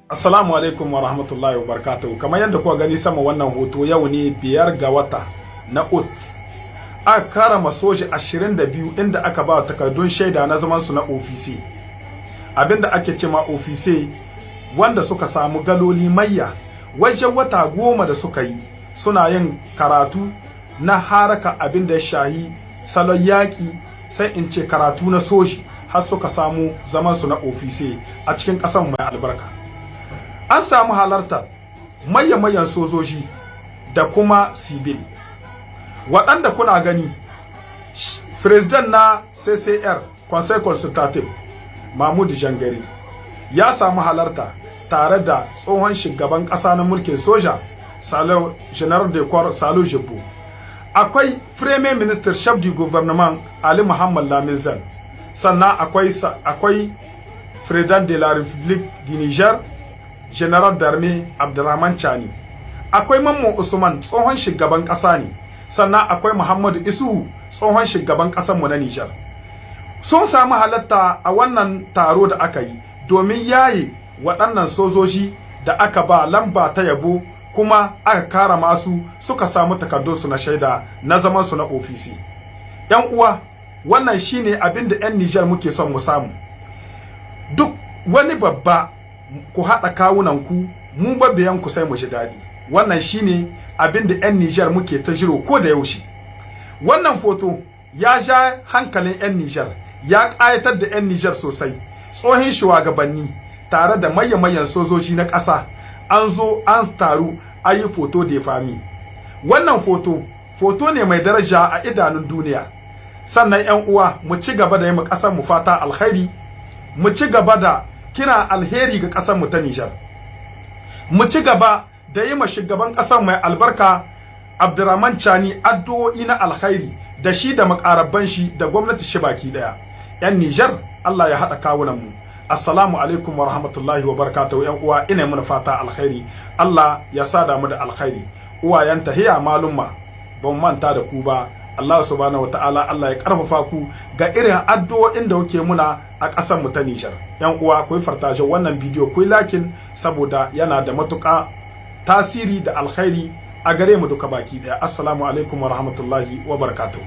Assalamu alaikum wa rahmatullahi wa barakatuhu. Kamar yadda kuka gani sama wannan hoto, yau ne 5 ga wata na Ut. Aka karama soji 22 inda aka ba takardun shaida na zaman su na ofisi. Abinda ake ce ma ofisi wanda suka samu galoli mayya wajen wata 10 da suka yi suna yin karatu na haraka abinda ya shahi salon yaƙi, sai in ce karatu na soji, har suka samu zaman su na ofisi a cikin ƙasar mai albarka. An samu halartar mayan sojoji da kuma sibil waɗanda kuna gani. President na CCR Conseil Consultative Mahmoud Jangari ya samu halarta tare da tsohon shugaban ƙasa na mulkin soja General de Corps Salou Jibbo. Akwai Premier Minister Chef du Gouvernement Ali Muhammad Lamin Zane, sannan akwai President de la République du Niger General d'Armée Abdurrahman Chani, akwai Mamman Usman tsohon shugaban ƙasa ne, sannan akwai Muhammadu Isu tsohon shugaban ƙasar mu na Nijar. Sun samu halatta a wannan taro da aka yi domin yaye waɗannan sojoji da aka ba lamba ta yabo kuma aka kara masu suka samu takardunsu na shaida na zaman su na ofisi. Yan uwa, wannan shine abin da 'yan Nijar muke son mu samu. Duk wani babba ku haɗa kawunanku, mu babbiyanku sai mu ji daɗi. Wannan shine abin da 'yan Nijar muke ta jiro ko da yaushe. Wannan foto ya ja hankalin 'yan Nijar, ya ƙayatar da 'yan Nijar sosai. Tsohin shugabanni tare da mayan sojoji na ƙasa an zo an taru an yi foto da fami. Wannan foto ne mai daraja a idanun duniya. Sannan 'yan uwa, mu ci gaba da yi mu ƙasar mu fata alkhairi, mu ci gaba da kira alheri ga ƙasar mu ta Nijar. Mu ci gaba da yi ma shugaban ƙasar mai albarka Abdurrahman Chani addu'o'i na alkhairi da shi da makarabban shi da gwamnati shi baki daya. 'Yan Nijar, Allah ya haɗa kawunan mu. Assalamu alaikum wa rahmatullahi wa barakatuhu. 'Yan uwa, ina mun fata alkhairi. Allah ya sada mu da alkhairi. Uwayen tahiya malumma, ban manta da ku ba. Allah subhanahu wataala Allah ya karfafa ku ga irin addu'o'in da kuke muna a ƙasar mu ta Nijar. 'Yan uwa, ku yi fartaje wannan bidiyo, ku yi lakin saboda yana da matuƙa tasiri da alkhairi a gare mu duka baki daya. Assalamu alaikum wa rahmatullahi wa barakatuh.